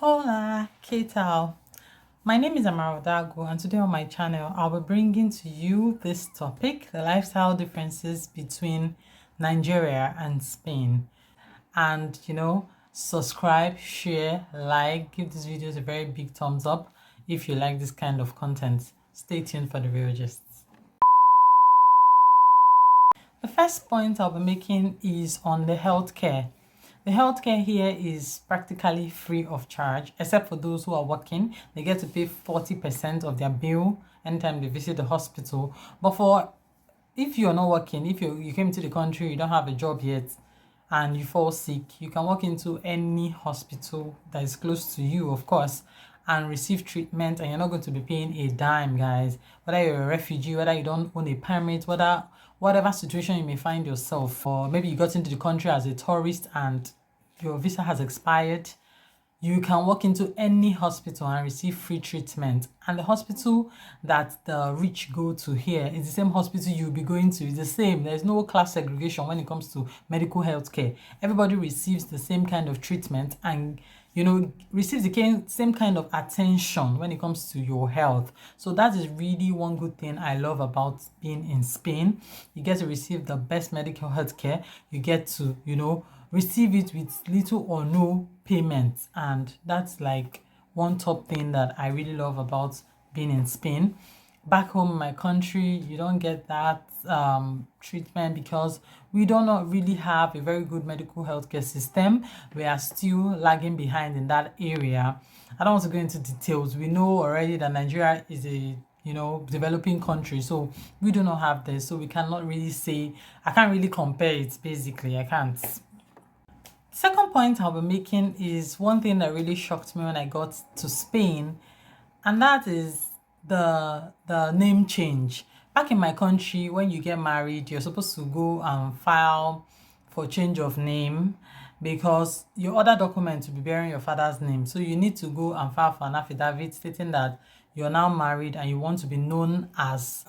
Hola, ¿qué tal? My name is Amara Dago, and today on my channel, I'll be bringing to you this topic, the lifestyle differences between Nigeria and Spain. And subscribe, share, like, give these videos a very big thumbs up if you like this kind of content. Stay tuned for the real gist. The first point I'll be making is on the healthcare. The healthcare here is practically free of charge, except for those who are working. They get to pay 40% of their bill anytime they visit the hospital. But for if you're not working, if you came to the country, you don't have a job yet, and you fall sick, you can walk into any hospital that is close to you, of course, and receive treatment, and you're not going to be paying a dime, guys. Whether you're a refugee, whether you don't own a permit, whatever situation you may find yourself, or maybe you got into the country as a tourist and your visa has expired, you can walk into any hospital and receive free treatment. And the hospital that the rich go to here is the same hospital you'll be going to. It's the same. There's no class segregation when it comes to medical health care. Everybody receives the same kind of treatment and receives the same kind of attention when it comes to your health. So that is really one good thing I love about being in Spain. You get to receive the best medical health care. You get to receive it with little or no payments, and that's like one top thing that I really love about being in Spain. Back home in my country, you don't get that treatment because we do not really have a very good medical healthcare system. We are still lagging behind in that area. I don't want to go into details. We know already that Nigeria is a developing country, so we do not have this, so we cannot really say, I can't really compare it. Basically, I can't. Second point I'll be making is one thing that really shocked me when I got to Spain, and that is the name change. Back in my country, when you get married, you're supposed to go and file for change of name because your other document will be bearing your father's name. So you need to go and file for an affidavit stating that you're now married and you want to be known as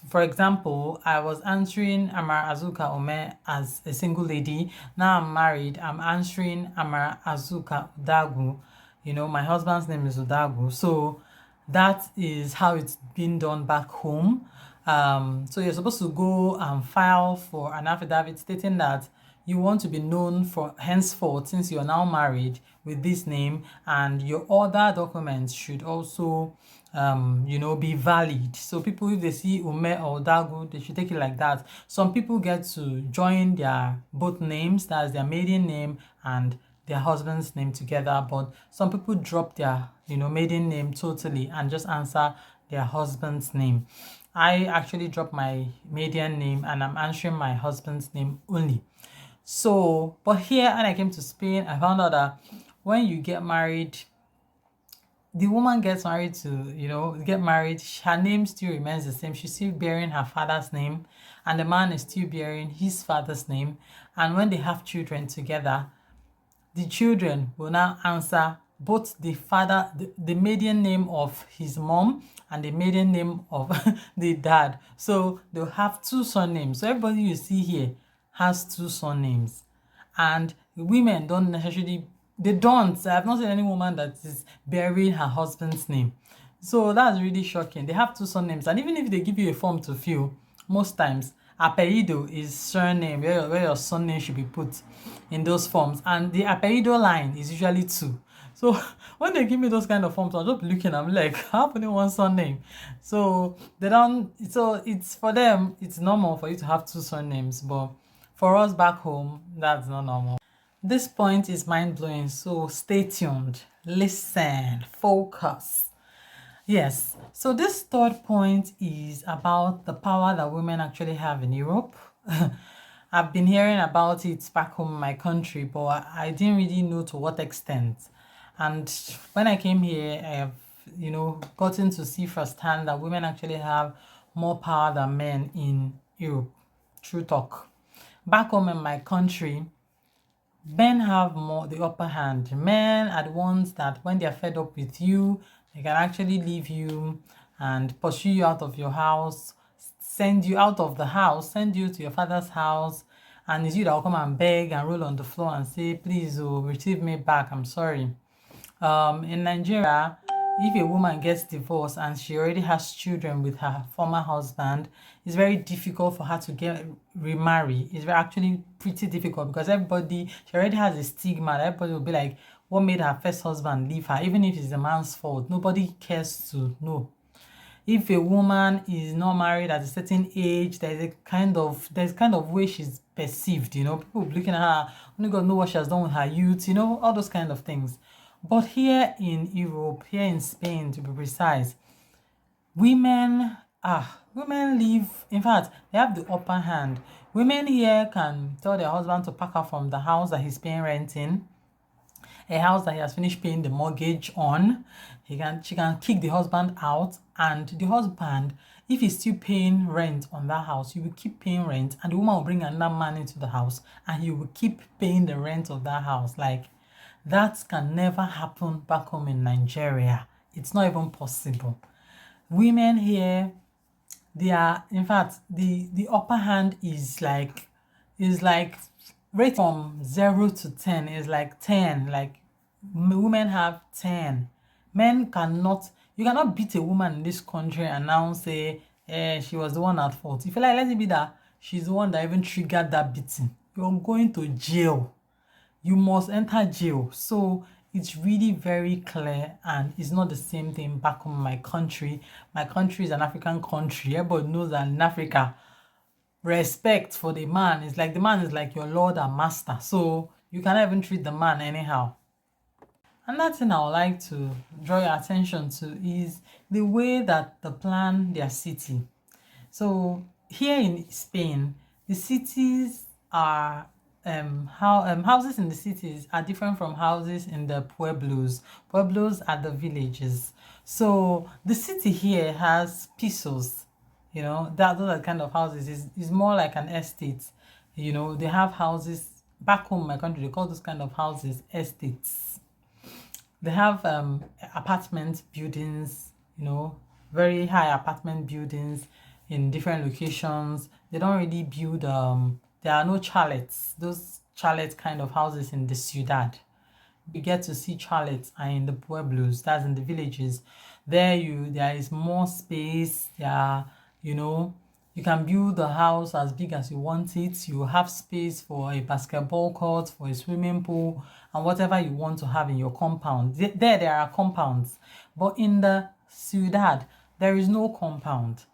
for example, I was answering Amara Azuka Ome as a single lady. Now I'm married, I'm answering Amara Azuka Udagu. My husband's name is Udagu. So that is how it's been done back home. So you're supposed to go and file for an affidavit stating that you want to be known for henceforth, since you're now married, with this name, and your other documents should also be valid. So people, if they see Ume or Dagu, they should take it like that. Some people get to join their both names, that's their maiden name and their husband's name together, but some people drop their maiden name totally and just answer their husband's name. I actually dropped my maiden name and I'm answering my husband's name only. So, but here when I came to Spain, I found out that when you get married, the woman gets married her name still remains the same. She's still bearing her father's name, and the man is still bearing his father's name. And when they have children together, the children will now answer both the maiden name of his mom and the maiden name of the dad. So they'll have two surnames. So everybody you see here has two surnames. And women don't necessarily, they don't. I have not seen any woman that is bearing her husband's name. So that's really shocking. They have two surnames. And even if they give you a form to fill, most times, apellido is surname, where your surname should be put in those forms. And the apellido line is usually two. So when they give me those kind of forms, I'll just be looking, I'm like, how only one surname? So they don't, so it's for them, it's normal for you to have two surnames, but for us back home, that's not normal. This point is mind-blowing, so stay tuned, listen, focus. Yes, so this third point is about the power that women actually have in Europe. I've been hearing about it back home in my country, but I didn't really know to what extent. And when I came here, I have, gotten to see firsthand that women actually have more power than men in Europe. True talk. Back home in my country, men have more the upper hand. Men are the ones that when they are fed up with you, they can actually leave you and pursue you out of your house, send you out of the house, send you to your father's house, and it's you that will come and beg and roll on the floor and say, please, oh, receive me back, I'm sorry. In Nigeria, if a woman gets divorced and she already has children with her former husband, it's very difficult for her to get remarry. It's very actually pretty difficult because everybody, she already has a stigma. Everybody will be like, what made her first husband leave her? Even if it's the man's fault, nobody cares to know. If a woman is not married at a certain age, there's kind of way she's perceived, people will be looking at her, only God know what she has done with her youth, all those kind of things. But here in Europe, here in Spain to be precise, women live, in fact, they have the upper hand. Women here can tell their husband to pack her from the house that he's paying rent in, a house that he has finished paying the mortgage on. She can kick the husband out, and the husband, if he's still paying rent on that house, he will keep paying rent, and the woman will bring another man into the house, and he will keep paying the rent of that house. Like, that can never happen back home in Nigeria. It's not even possible. Women here, they are, in fact, the upper hand is like rate from 0 to 10 is like 10. Like, women have 10. Men cannot, you cannot beat a woman in this country and now say, she was the one at fault. If you like, let it be that she's the one that even triggered that beating, you're going to jail. You must enter jail. So it's really very clear, and it's not the same thing back home in my country. My country is an African country. Everybody knows that in Africa, respect for the man is like, the man is like your lord and master. So you cannot even treat the man anyhow. Another thing I would like to draw your attention to is the way that they plan their city. So here in Spain, the cities are houses in the cities are different from houses in the pueblos. Pueblos are the villages. So the city here has pisos. Those are the kind of houses. Is more like an estate. They have houses back home in my country. They call those kind of houses estates. They have apartment buildings, very high apartment buildings in different locations. They don't really build, there are no chalets, those chalet kind of houses in the ciudad. You get to see chalets are in the pueblos, that's in the villages. There is more space. You can build the house as big as you want it. You have space for a basketball court, for a swimming pool, and whatever you want to have in your compound. There are compounds. But in the ciudad, there is no compound.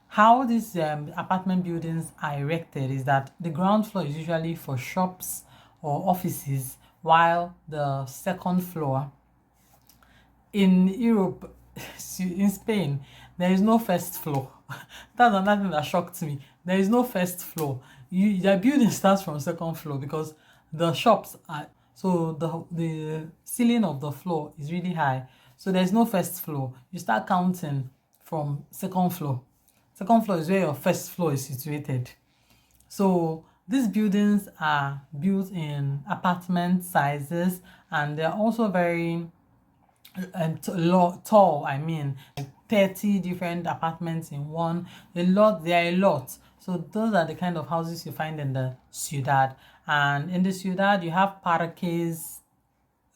How these apartment buildings are erected is that the ground floor is usually for shops or offices, while the second floor in Europe, in Spain, there is no first floor. That's another thing that shocked me. There is no first floor. The building starts from second floor because the shops are, so the ceiling of the floor is really high. So there's no first floor. You start counting from second floor. Second floor is where your first floor is situated. So these buildings are built in apartment sizes, and they're also very tall. I mean, 30 different apartments in one. There are a lot. So those are the kind of houses you find in the ciudad. And in the ciudad, you have parques,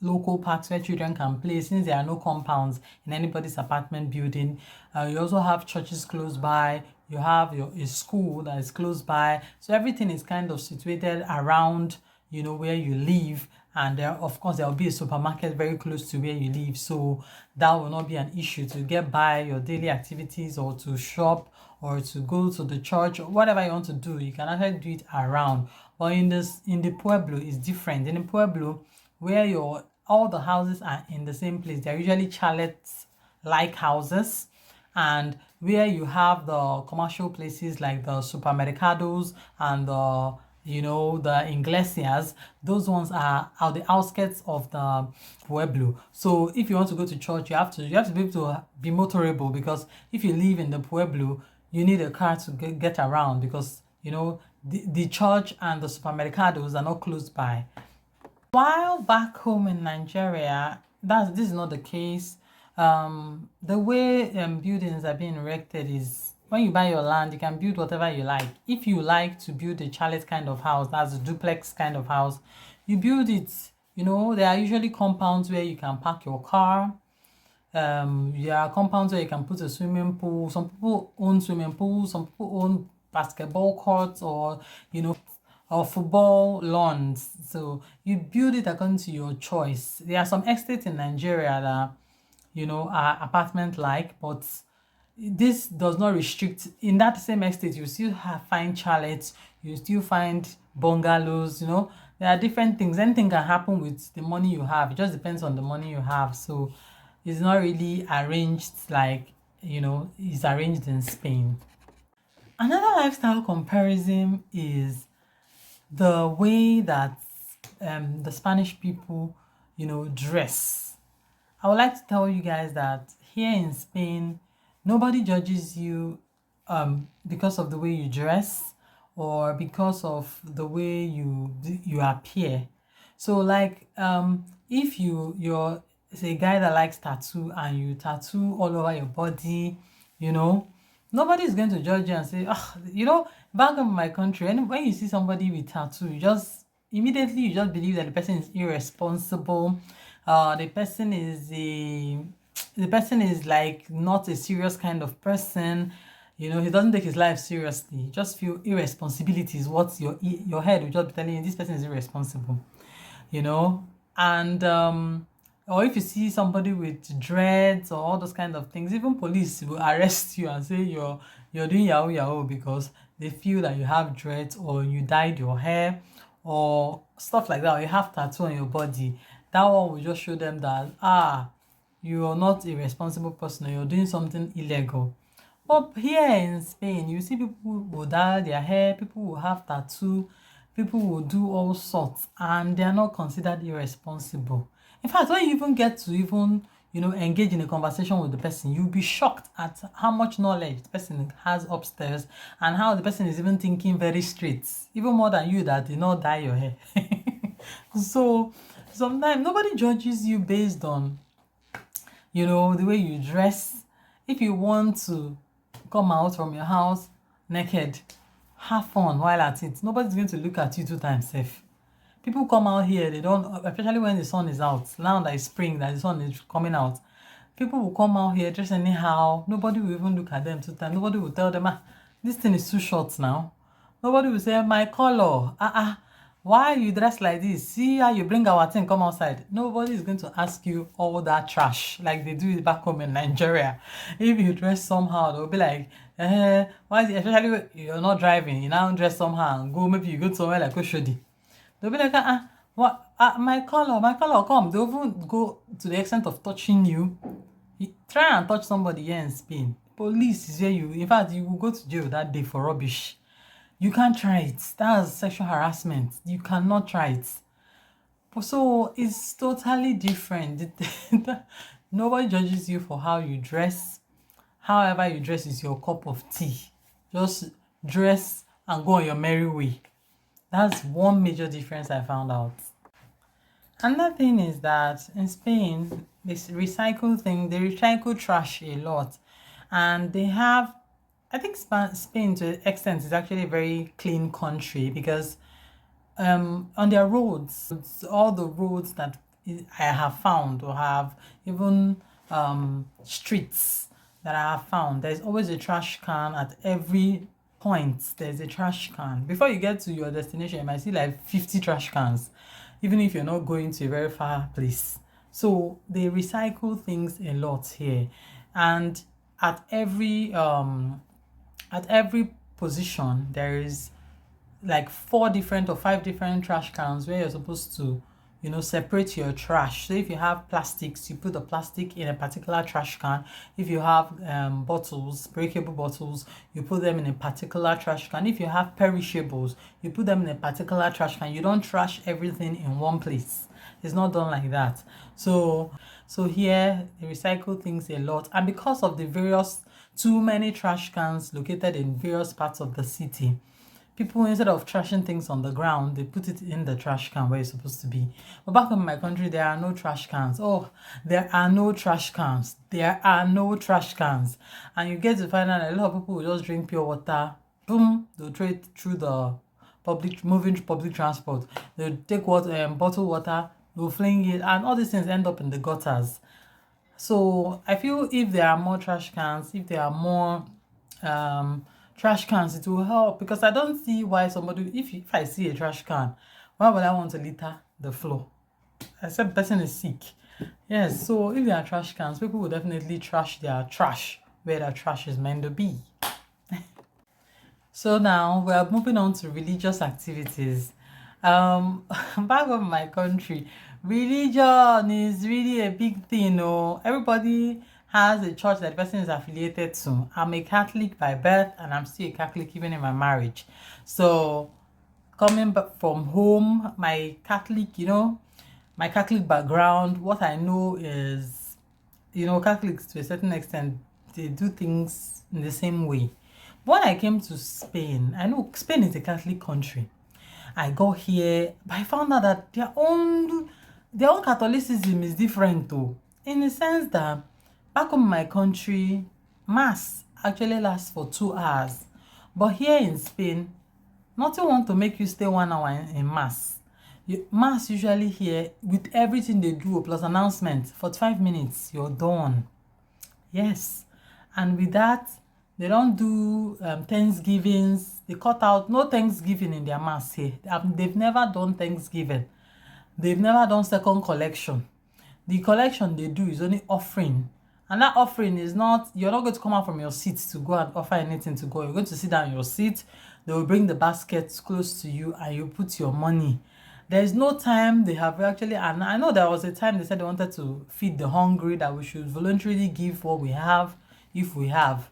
local parks where children can play, since there are no compounds in anybody's apartment building. You also have churches close by. You have a school that is close by. So everything is kind of situated around, where you live. And of course, there will be a supermarket very close to where you live. So that will not be an issue to get by your daily activities, or to shop, or to go to the church, or whatever you want to do. You can actually do it around. But in the pueblo, it's different. In the pueblo, where all the houses are in the same place, they're usually chalets-like houses, and where you have the commercial places like the supermercados and the iglesias, those ones are the outskirts of the pueblo. So if you want to go to church, you have to be able to be motorable, because if you live in the pueblo, you need a car to get around, because the church and the supermercados are not close by. While back home in Nigeria, this is not the case. The way buildings are being erected is, when you buy your land, you can build whatever you like. If you like to build a chalet kind of house, that's a duplex kind of house, you build it, There are usually compounds where you can park your car. There are compounds where you can put a swimming pool. Some people own swimming pools, some people own basketball courts, or or football lawns. So you build it according to your choice. There are some estates in Nigeria that are apartment like, but this does not restrict. In that same estate you still find chalets, you still find bungalows. There are different things. Anything can happen with the money you have. It just depends on the money you have. So it's not really arranged like it's arranged in Spain. Another lifestyle comparison is the way that the Spanish people dress. I would like to tell you guys that here in Spain, nobody judges you because of the way you dress or because of the way you appear. So like if you're a guy that likes tattoo and you tattoo all over your body, you know, nobody is going to judge you and say, oh, back in my country, and when you see somebody with tattoo, you just believe that the person is irresponsible. The person is like not a serious kind of person. He doesn't take his life seriously. You just feel irresponsibility is what your head will just be telling you, this person is irresponsible. you know and or if you see somebody with dreads or all those kind of things, even police will arrest you and say you're doing yahoo yahoo because they feel that you have dreads or you dyed your hair or stuff like that, or you have tattoo on your body. That one will just show them that you're not a responsible person or you're doing something illegal. But here in Spain, you see people will dye their hair, people will have tattoo, people will do all sorts, and they are not considered irresponsible. In fact, when you even get to engage in a conversation with the person, you'll be shocked at how much knowledge the person has upstairs and how the person is even thinking very straight, even more than you that did not dye your hair. So sometimes nobody judges you based on the way you dress. If you want to come out from your house naked, have fun while at it. Nobody's going to look at you 2 times safe. People come out here, they don't, especially when the sun is out. Now that it's spring, that the sun is coming out, people will come out here dressed anyhow. Nobody will even look at them 2 times. Nobody will tell them, this thing is too short now. Nobody will say, my color, why you dress like this? See how you bring our thing, come outside. Nobody is going to ask you all that trash like they do it back home in Nigeria. If you dress somehow, they'll be like, why is it, especially when you're not driving, you now dress somehow and maybe you go somewhere like Oshodi. They'll be like, what? My color, come. They'll even go to the extent of touching you. Try and touch somebody here in Spain. Police is where in fact, you will go to jail that day for rubbish. You can't try it. That's sexual harassment. You cannot try it. So it's totally different. Nobody judges you for how you dress. However you dress is your cup of tea. Just dress and go on your merry way. That's one major difference I found out. Another thing is that in Spain, this recycle thing, they recycle trash a lot. And they have, I think Spain to an extent is actually a very clean country because on their roads, all the roads that I have found or have even streets that I have found, there's always a trash can at every point. There's a trash can. Before you get to your destination, you might see like 50 trash cans, even if you're not going to a very far place. So they recycle things a lot here. And at every position there is like 4 different or 5 different trash cans where you're supposed to separate your trash. So if you have plastics, you put the plastic in a particular trash can. If you have bottles, breakable bottles, you put them in a particular trash can. If you have perishables, you put them in a particular trash can. You don't trash everything in one place. It's not done like that. So here they recycle things a lot, and because of the various too many trash cans located in various parts of the city, people, instead of trashing things on the ground, they put it in the trash can where it's supposed to be. But back in my country, there are no trash cans. There are no trash cans. There are no trash cans. And you get to find out a lot of people will just drink pure water. Boom, they'll trade through the public transport. They'll take bottled water, they'll fling it, and all these things end up in the gutters. So I feel if there are more trash cans, if there are more um trash cans, it will help, because I don't see why somebody, if I see a trash can, why would I want to litter the floor? Except the person is sick. Yes, so if there are trash cans, people will definitely trash their trash where their trash is meant to be. So now we are moving on to religious activities. Back home in my country, religion is really a big thing. Oh, everybody has a church that the person is affiliated to. I'm a Catholic by birth, and I'm still a Catholic even in my marriage. So coming back from home, my Catholic, my Catholic background, what I know is, Catholics to a certain extent, they do things in the same way. When I came to Spain, I know Spain is a Catholic country. I got here, but I found out that their own Catholicism is different though. In the sense that back home in my country, mass actually lasts for 2 hours. But here in Spain, nothing want to make you stay 1 hour in mass. Mass usually here, with everything they do plus announcement, 45 minutes, you're done. Yes. And with that, they don't do Thanksgivings. They cut out no Thanksgiving in their mass here. They've never done Thanksgiving. They've never done second collection. The collection they do is only offering. And that offering is not, you're not going to come out from your seat to go and offer anything to God. You're going to sit down in your seat. They will bring the basket close to you and you put your money. There's no time they have actually, and I know there was a time they said they wanted to feed the hungry, that we should voluntarily give what we have, if we have.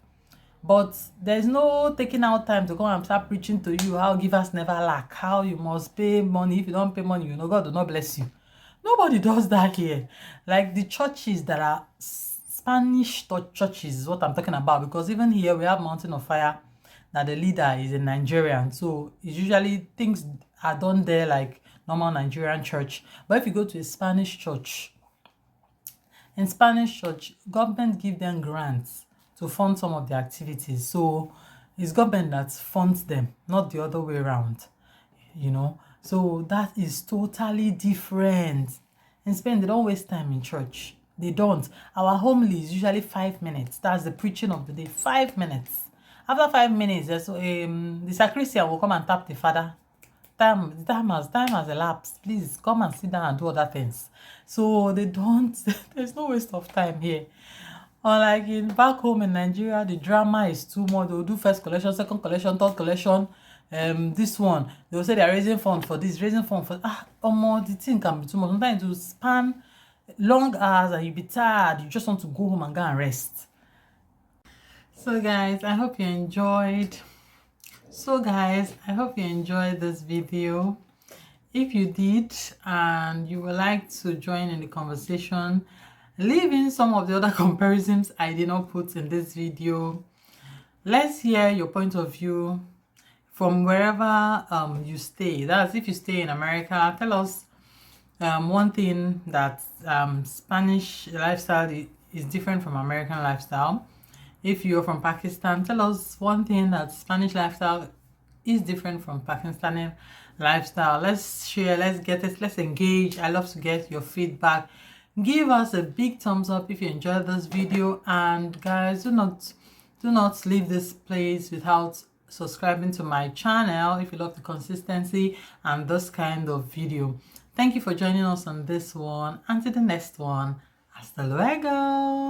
But there's no taking out time to go and start preaching to you how givers never lack, how you must pay money. If you don't pay money, God will not bless you. Nobody does that here. Like the churches that are Spanish churches is what I'm talking about, because even here we have Mountain of Fire, that the leader is a Nigerian. So it's usually things are done there like normal Nigerian church. But if you go to a Spanish church, in Spanish church, government give them grants to fund some of the activities. So it's government that funds them, not the other way around, So that is totally different. In Spain, they don't waste time in church. They don't. Our homily is usually 5 minutes. That's the preaching of the day. 5 minutes. After 5 minutes, the sacristan will come and tap the father. Time has elapsed. Please come and sit down and do other things. So they don't. There's no waste of time here. Unlike in back home in Nigeria, the drama is too much. They'll do first collection, second collection, third collection. This one, they'll say they're raising fund for this, raising fund for the thing can be too much. Sometimes it will span long hours and you'll be tired. You just want to go home and go and rest. So guys, I hope you enjoyed this video. If you did and you would like to join in the conversation, leave in some of the other comparisons I did not put in this video. Let's hear your point of view from wherever you stay. That's if you stay in America. Tell us one thing that Spanish lifestyle is different from American lifestyle. If you're from Pakistan, tell us one thing that Spanish lifestyle is different from Pakistani lifestyle. Let's share, let's get it, let's engage. I love to get your feedback. Give us a big thumbs up if you enjoyed this video, and guys, do not leave this place without subscribing to my channel if you love the consistency and this kind of video. Thank you for joining us on this one. Until the next one, hasta luego.